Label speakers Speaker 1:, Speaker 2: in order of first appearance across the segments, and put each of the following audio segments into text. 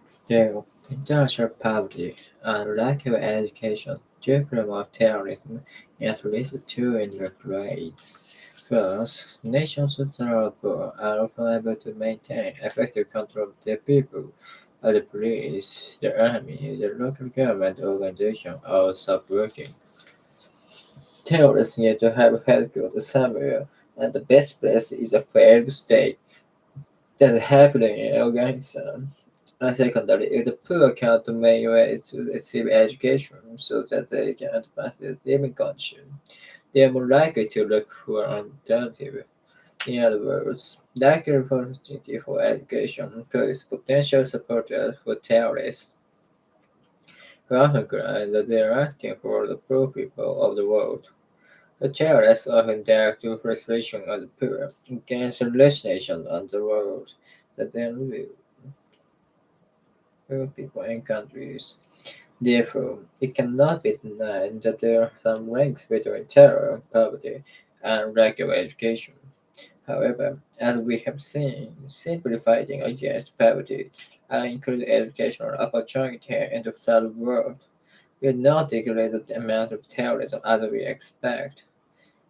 Speaker 1: Still, international poverty and lack of education do promote terrorism in at least two indirect ways. First, nations that are poor are often able to maintain effective control of their people, the police, the army, the local government organization are sub-working. Terrorists need to have headquarters somewhere, and the best place is a failed state that's happening in Afghanistan. And secondly, if the poor can't make ways to receive education so that they can advance their living condition, they are more likely to look for an alternative. In other words, lack of opportunity for education increases potential supporters for terrorists who often claim that they are acting for the poor people of the world. The terrorists often direct the frustration of the poor against the rich nations and the world that they live poor people and countries. Therefore, it cannot be denied that there are some links between terror, poverty, and lack of education. However, as we have seen, simply fighting against poverty and increasing educational opportunity in the third world will not decrease the amount of terrorism as we expect.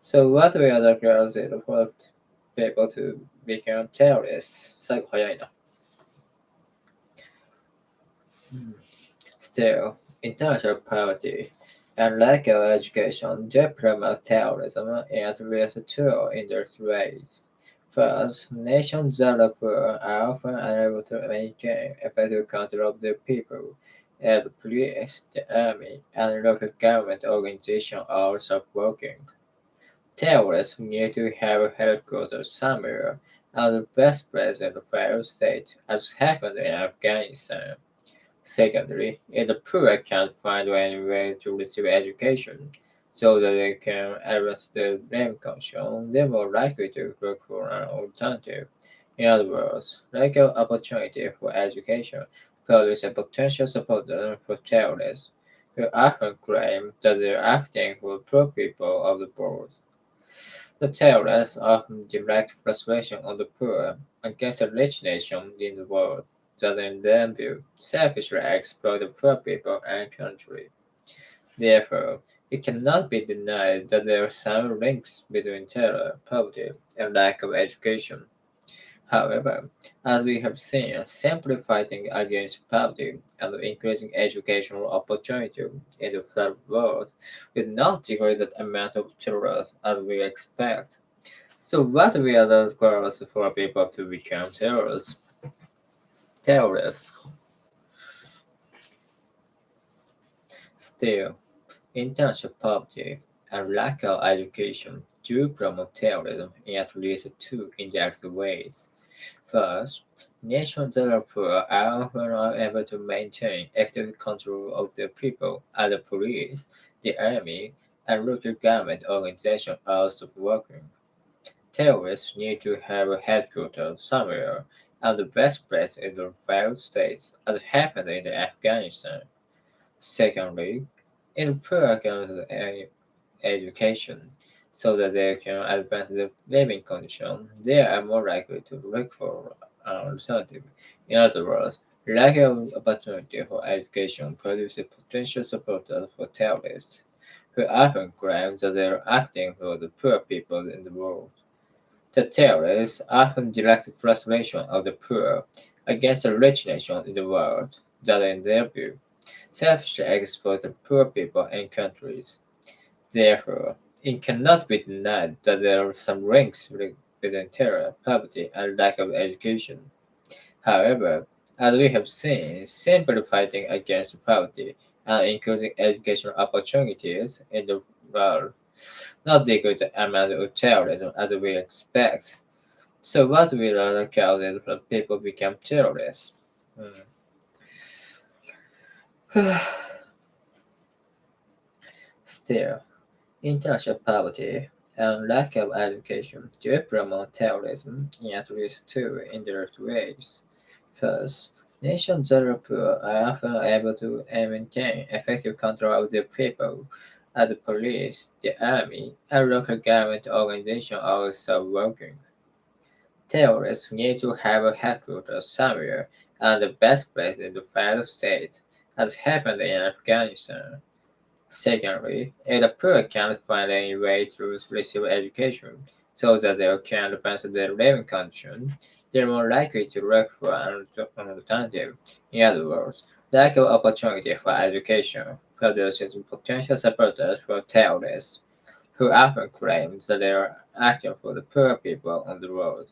Speaker 1: So what will the cause for people to become terrorists? 最後早いな。Still, international poverty and lack of education do promote terrorism in at least two indirect ways. First, nations that are poor are often unable to maintain effective control of their people, as the police, the army, and local government organizations are working. Terrorists need to have headquarters somewhere, and the best place in the failed state, as happened in Afghanistan. Secondly, if the poor can't find any way to receive education so that they can advance their living condition, they're more likely to look for an alternative. In other words, lack of opportunity for education produces a potential supporter for terrorists, who often claim that they're acting for poor people of the world. The terrorists often direct frustration on the poor against the rich nations in the world that in their view selfishly exploit the poor people and country. Therefore, it cannot be denied that there are some links between terror, poverty, and lack of education. However, as we have seen, simply fighting against poverty and increasing educational opportunity in the third world will not decrease the amount of terror as we expect. So what will the cause for people to become terrorists? Terrorists. Still, international poverty and lack of education do promote terrorism in at least two indirect ways. First, nations that are poor are often unable to maintain effective control of their people, and the police, the army, and local government organizations are also working. Terrorists need to have a headquarters somewhere, and the best place is the failed states, as happened in Afghanistan. Secondly, in poor education, so that they can advance their living condition, they are more likely to look for an alternative. In other words, lack of opportunity for education produces potential supporters for terrorists, who often claim that they are acting for the poor people in the world. The terrorists often direct the frustration of the poor against the rich nations in the world that, in their view, selfishly exploit the poor people and countries. Therefore, it cannot be denied that there are some links between terror, poverty, and lack of education. However, as we have seen, simply fighting against poverty and increasing educational opportunities in the world not decrease the amount of terrorism as we expect. So what will other causes when people become terrorists? Hmm. Still, international poverty and lack of education do promote terrorism in at least two indirect ways. First, nations that are poor are often able to maintain effective control of their people, as the police, the army, and local government organizations are also working. Terrorists need to have a headquarters somewhere and the best place in the failed state, as happened in Afghanistan. Secondly, if the poor can't find any way to receive education so that they can advance their living conditions, they're more likely to look for an alternative. In other words, lack of opportunity for education produces potential supporters for terrorists, who often claim that they are acting for the poor people on the road.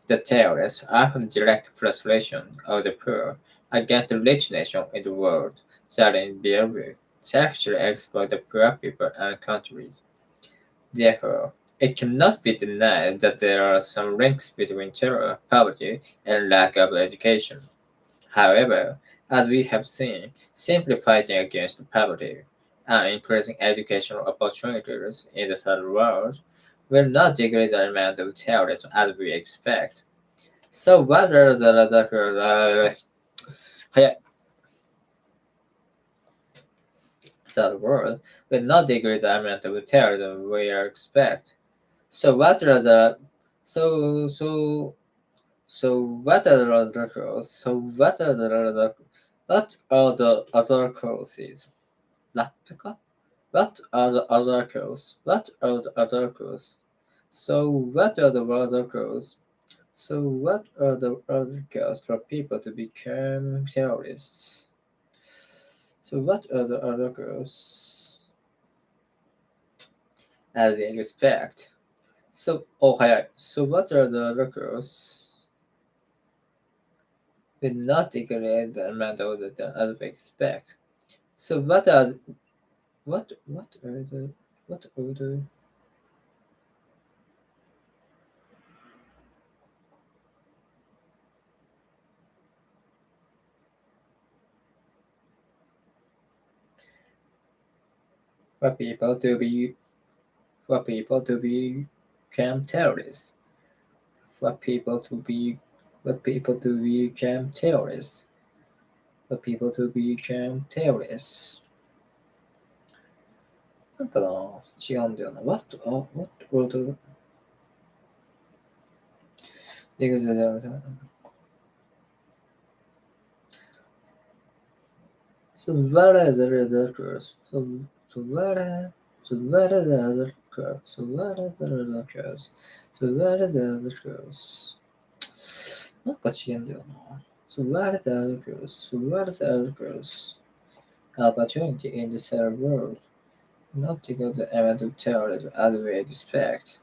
Speaker 1: The terrorists often direct frustration of the poor against the rich nations in the world that in their view sexually exploit the poor people and countries. Therefore, it cannot be denied that there are some links between terror, poverty, and lack of education. However, as we have seen, simply fighting against poverty and increasing educational opportunities in the third world will not decrease the amount of terrorism as we expect. So whether yeah, third world will not decrease the amount of terrorism we expect. So whether the so so so whether the other cause so whether the other what are the other causes? Lapika? What are the other causes? What are the other causes? So what are the other causes? So what are the other causes for people to become terrorists? So what are the other causes as we expect? So what are the other causes? Will not decrease the amount of the as we expect. So what are the what are the for people to be for people to become terrorists? For people to be for people to become terrorists? For people to become terrorists? なんかな、違うんだよな。what would so what are the other curves? So what are the other curves? So what are the other curves? So what are the other curves? なんか違うんだよな。So what are the other curves? So what are the other curves? Opportunity in the third world, not because the amount of terrorism as we expect.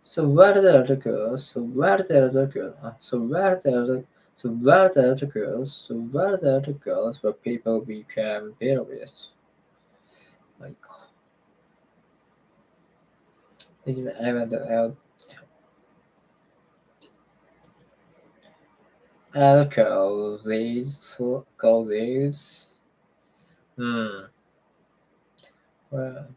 Speaker 1: So what are the articles? So what are the articles? So what are the articles? So what are the articles? So what are the articles where people become terrorists? Like thinking event of causes causes. Hmm. Well,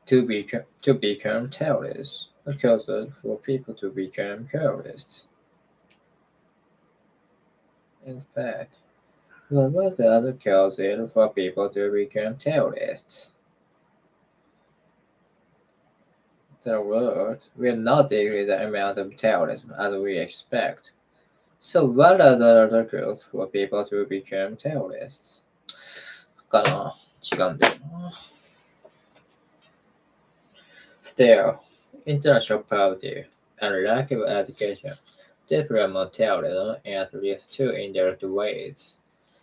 Speaker 1: to become terrorists. What causes for people to become terrorists? In fact, what was the other causes for people to become terrorists? The world will not decrease the amount of terrorism as we expect. So what are the other causes for people to become terrorists? かな、違うんだよな。Still, international poverty and lack of education they promote terrorism in at least two indirect ways.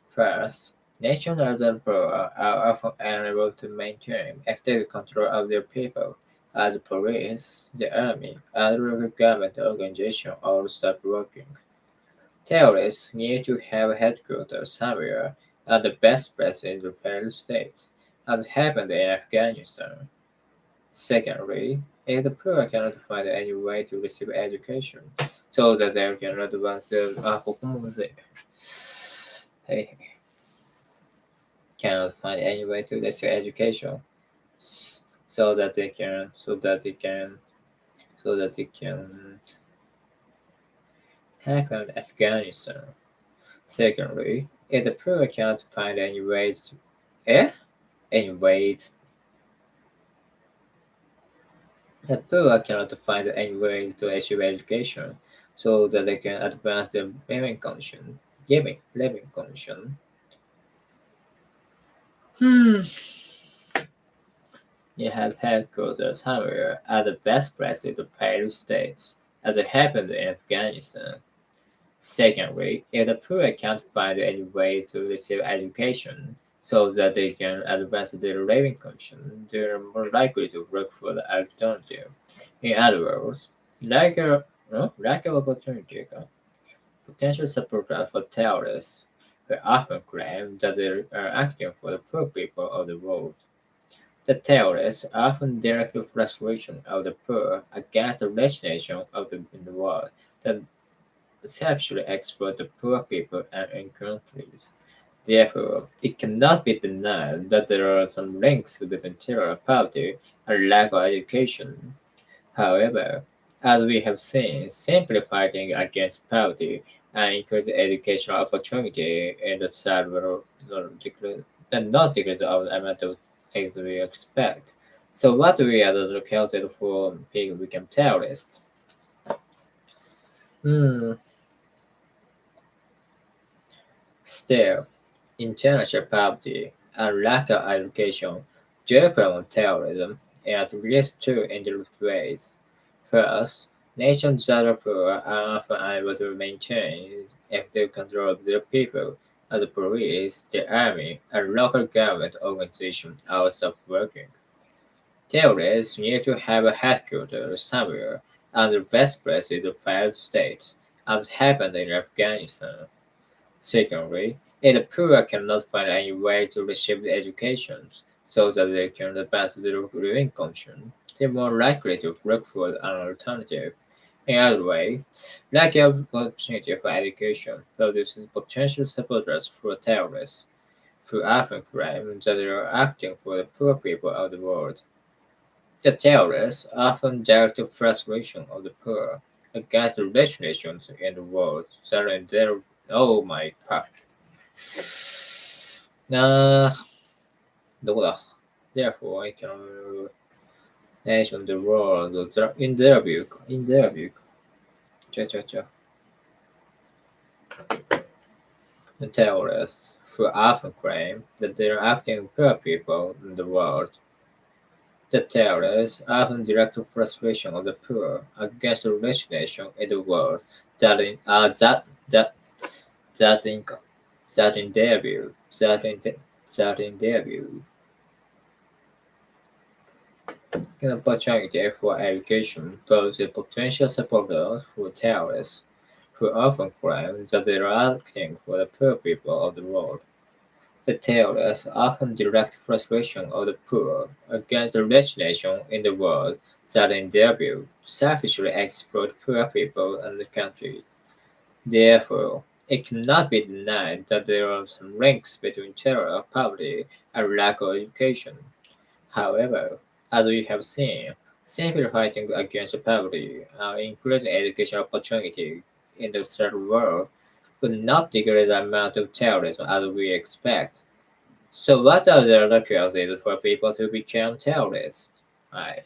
Speaker 1: First, nations that poor are often unable to maintain effective control of their people, as the police, the army, and local government organizations all stop working. Terrorists need to have headquarters somewhere, and the best place in the failed state, as happened in Afghanistan. Secondly, if the poor cannot find any way to receive education, so that they can advance their ここもむずい。はい。cannot find any way to receive education, so that they can help out Afghanistan. Secondly, if the poor cannot find any ways to eh? Any ways The poor cannot find any ways to achieve education so that they can advance their living condition. Hmm. You have headquarters somewhere at the best place in the failed states, as it happened in Afghanistan. Secondly, if the poor can't find any way to receive education so that they can advance their living condition, they are more likely to look for the alternative. In other words, lack of opportunity. Potential supporters for terrorists will often claim that they are acting for the poor people of the world. The terrorists often direct the frustration of the poor against the rich nations in the world that sexually exploit the poor people and in countries. Therefore, it cannot be denied that there are some links between terror, poverty, and lack of education. However, as we have seen, simply fighting against poverty and increasing educational opportunity in the several not decrease of the amount of things we expect. So what we are the calculate for people become terrorists? Hmm. Still, international poverty and lack of education do promote terrorism in at least two indirect ways. First, nations that are poor are often unable to maintain effective control of their people, as the police, the army, and local government organizations all stop working. Terrorists need to have a headquarters somewhere, and the best place is the failed state, as happened in Afghanistan. Secondly, if the poor cannot find any way to receive the education so that they can advance their living condition, they are more likely to look for an alternative. In other way, lack of opportunity for education produces potential supporters for terrorists, who often claim that they are acting for the poor people of the world. The terrorists often direct the frustration of the poor against the rich nations in the world, selling their oh my fuck. どこだ I can nation the world in their view the terrorists who often claim that they are acting poor people in the world. The terrorists often direct the frustration of the poor against the rich nation in the world that in that that in that in their view that in their view an opportunity for education those the potential supporters for terrorists who often claim that they are acting for the poor people of the world. The terrorists often direct frustration of the poor against the rich nations in the world that in their view selfishly exploit poor people and the country. Therefore, it cannot be denied that there are some links between terror, poverty, and lack of education. However, as we have seen, simply fighting against poverty and increasing education opportunity in the third world would not decrease the amount of terrorism as we expect. So what are the requisites for people to become terrorists? Right.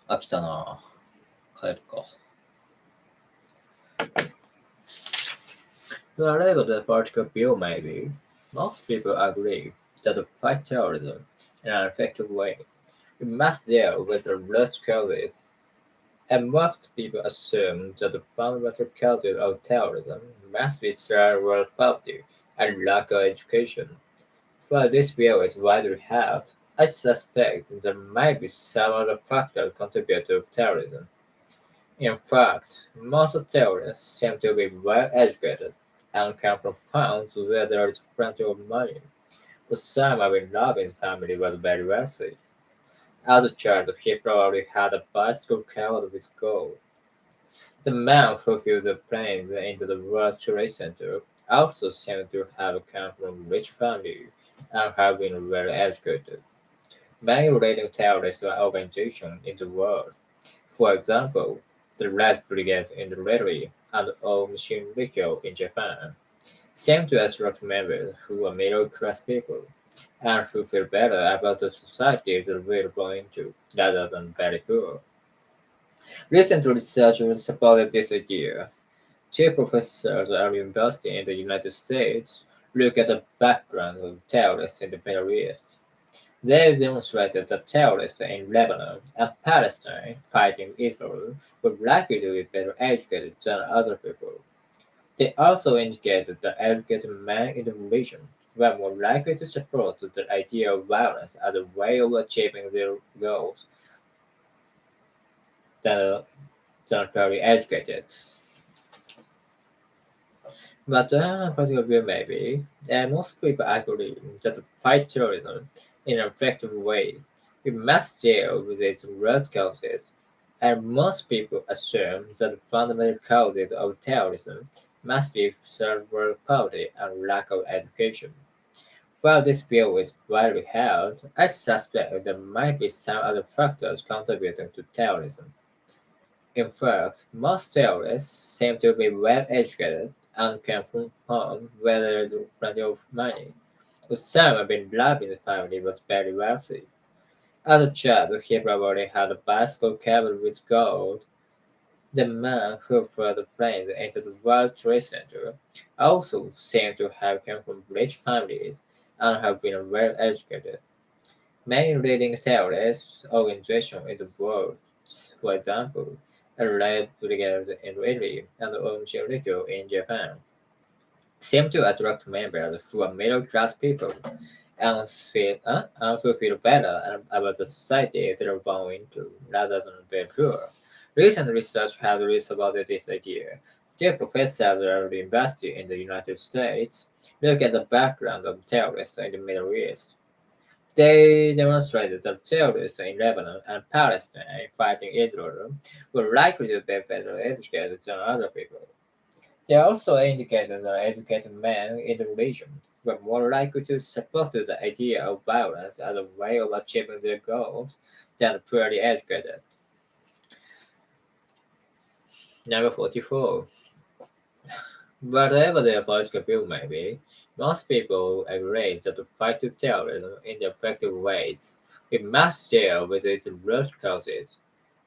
Speaker 1: 飽きたな。帰るか。Whatever the political view may be, most people agree that to fight terrorism in an effective way, we must deal with the root causes. And most people assume that the fundamental causes of terrorism must be cerebral poverty and lack of education. While this view is widely held, I suspect there might be some other factors contributing to terrorism. In fact, most terrorists seem to be well educated and come from homes where there is plenty of money. Osama bin Laden's family was very wealthy. As a child, he probably had a bicycle covered with gold. The man who flew the planes into the World Trade Center also seemed to have come from rich families and have been well educated. Many leading terrorist organizations in the world, for example, the Red Brigade in Italy and Aum Shinrikyo in Japan, seem to attract members who are middle-class people and who feel better about the society they will belong to, rather than very poor. Recent research supported this idea. Two professors at a university in the United States look at the background of terrorists in the Middle East. They demonstrated that terrorists in Lebanon and Palestine fighting Israel were likely to be better educated than other people. They also indicated that educated men in the region were more likely to support the idea of violence as a way of achieving their goals than, than very educated. But political view may be, and most people agree that to fight terrorism in an effective way, we must deal with its root causes, and most people assume that the fundamental causes of terrorism must be cerebral poverty and lack of education. While this view is widely held, I suspect there might be some other factors contributing to terrorism. In fact, most terrorists seem to be well educated and come from homes where there is plenty of money. Osama bin Laden's family was very wealthy. As a child, he probably had a bicycle covered with gold. The man who flew the planes into the World Trade Center also seemed to have come from rich families and have been well educated. Many leading terrorist organizations in the world, for example, Red Brigade in Italy and Shinrikyo in Japan, seem to attract members who are middle-class people and who feel better about the society they are born into, rather than being poor. Recent research has supported this idea. Two professors at the university in the United States look at the background of terrorists in the Middle East. They demonstrated that terrorists in Lebanon and Palestine fighting Israel were likely to be better educated than other people. They also indicated that educated men in the region were more likely to support the idea of violence as a way of achieving their goals than poorly educated. Number 44. Whatever their political view may be, most people agree that to fight terrorism in effective ways, we must deal with its root causes.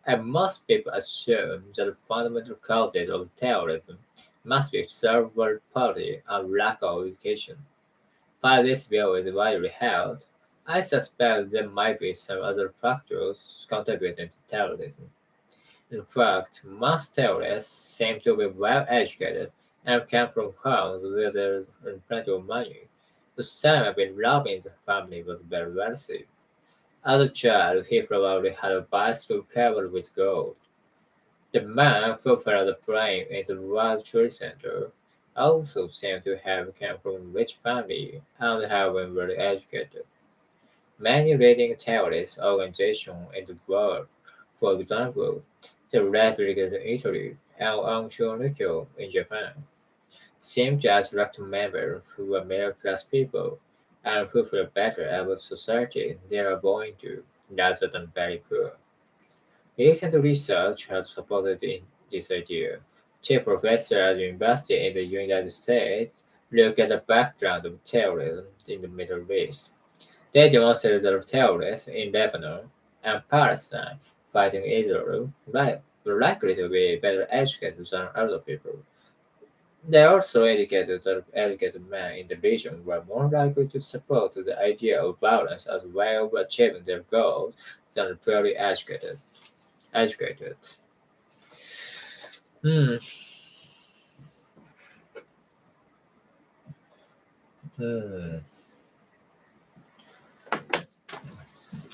Speaker 1: And most people assume that the fundamental causes of terrorism must be cerebral palsy and lack of education. While this view is widely held, I suspect there might be some other factors contributing to terrorism. In fact, most terrorists seem to be well educated and come from homes where there is plenty of money. Osama bin Laden's family was very wealthy. As a child, he probably had a bicycle covered with gold. The man who fell the plane into the World Trade Center also seemed to have come from a rich family and have been very educated. Many leading terrorist organizations in the world, for example, the Red Brigade in Italy and Aum Shinrikyo in Japan, seem to attract members who are middle-class people and who feel better about society they are born into, rather than very poor. Recent research has supported this idea. Two professors at the university in the United States look at the background of terrorism in the Middle East. They demonstrated that terrorists in Lebanon and Palestine fighting Israel were likely to be better educated than other people. They also educated that educated men in the region were more likely to support the idea of violence as a way of achieving their goals than poorly educated. Hmm. Hmm.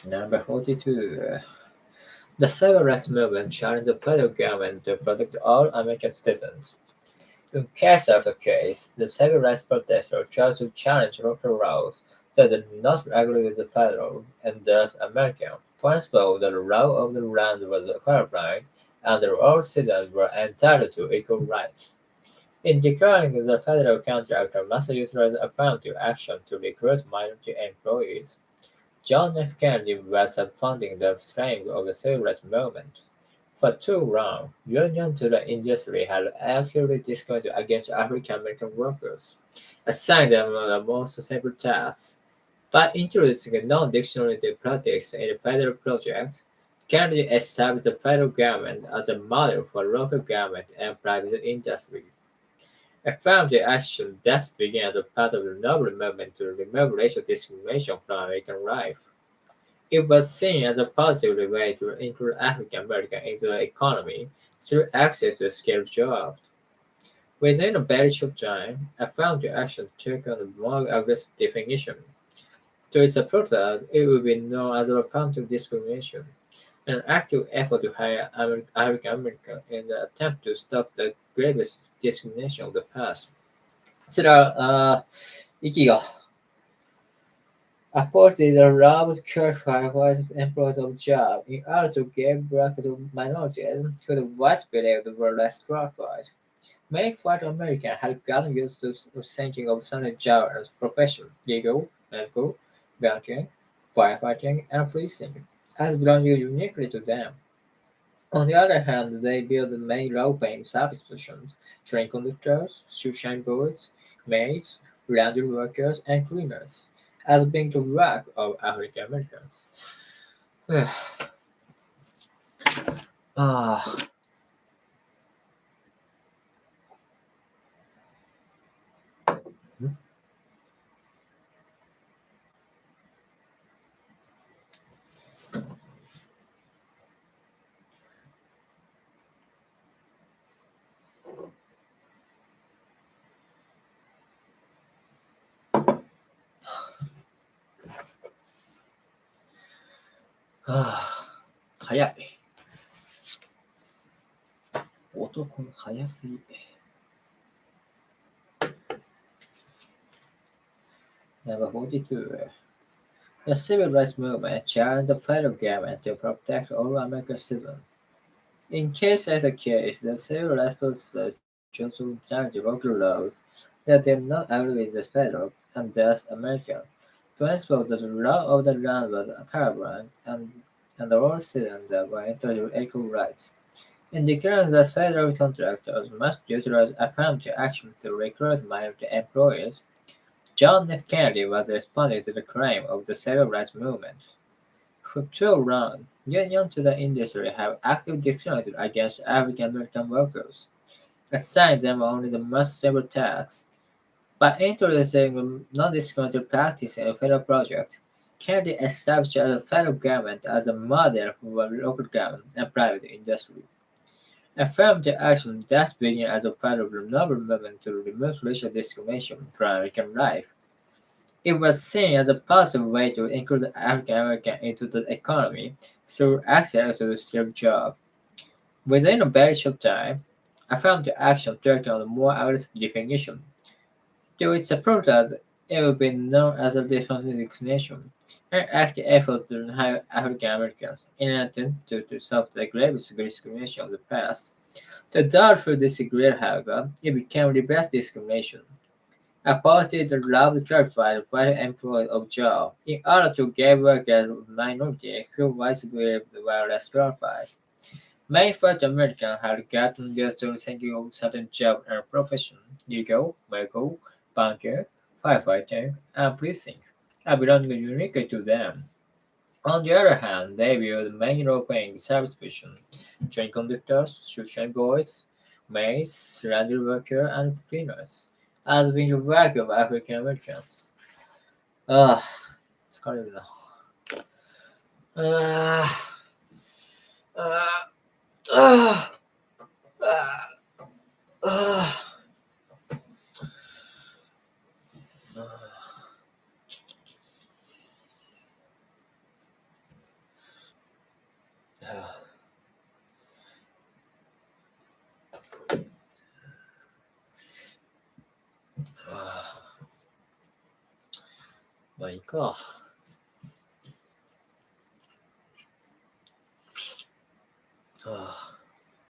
Speaker 1: Number 42. The civil rights movement challenged the federal government to protect all American citizens. In case after case, the civil rights protesters tried to challenge local laws that did not agree with the federal and thus American principle that the law of the land was colorblind and that all citizens were entitled to equal rights. In declaring the federal contractor must utilize affirmative action to recruit minority employees, John F. Kennedy was funding the frame of the civil rights movement. For too long, unions to the industry had actively discriminated against African American workers, assigning them the most simple tasks. By introducing non-discriminatory practice in the federal project, Kennedy established the federal government as a model for local government and private industry. Affirmative action thus began as a part of the noble movement to remove racial discrimination from American life. It was seen as a positive way to include African Americans into the economy through access to skilled jobs. Within a very short time, affirmative action took on a more aggressive definition. To its supporters, it would be known as affirmative discrimination, an active effort to hire African Americans in the attempt to stop the gravest discrimination of the past. こちら、息が allowed qualified white employees of jobs in order to give work to minorities who the whites believed were less qualified. Many white Americans had gotten used to thinking of certain jobs as professions, legal, medical, banking, firefighting, and policing, as belonging uniquely to them. On the other hand, they built many low-paying service positions, train conductors, shoeshine boys, maids, laundry workers, and cleaners, as being the work of African Americans. ああ、早い。男の早すぎ。Number 42. The civil rights movement challenged the federal government to protect all American citizens. In case after case, the civil rights protesters chose to challenge local laws that did not agree with the federal, and thus American, principle that the law of the land was colorblind and all citizens were entitled to equal rights. In declaring that federal contractors must utilize affirmative action to recruit minority employees, John F. Kennedy was responding to the claim of the civil rights movement. For too long, unions to the industry have actively discriminated against African American workers, assigning them only the most simple tasks. By introducing non-discriminatory practice in a federal project, Kennedy established the federal government as a model for local government and private industry. Affirmative action thus began as a part of the noble movement to remove racial discrimination from American life. It was seen as a positive way to include African Americans into the economy through access to skilled jobs. Within a very short time, affirmative action took on a more aggressive definition. To its supporters, it would be known as a definitive discrimination, an active effort to hire African Americans in an attempt to stop the gravest discrimination of the past. To doubtful disagree, however, it became reverse discrimination. A policy that allowed clarified white employees of job in order to give workers of minority who was believed were less qualified. Many white Americans had gotten used to thinking of certain jobs and professions, legal, medical, banking, firefighting, and policing, and belonging uniquely to them. On the other hand, they viewed many role-playing service positions: train conductors, shoe-shine boys, maids, laundry worker, and cleaners, as being the work of African Americans. Ah, 疲れるな。ああ、ああ、ああ、ああ。まあいいか。はあ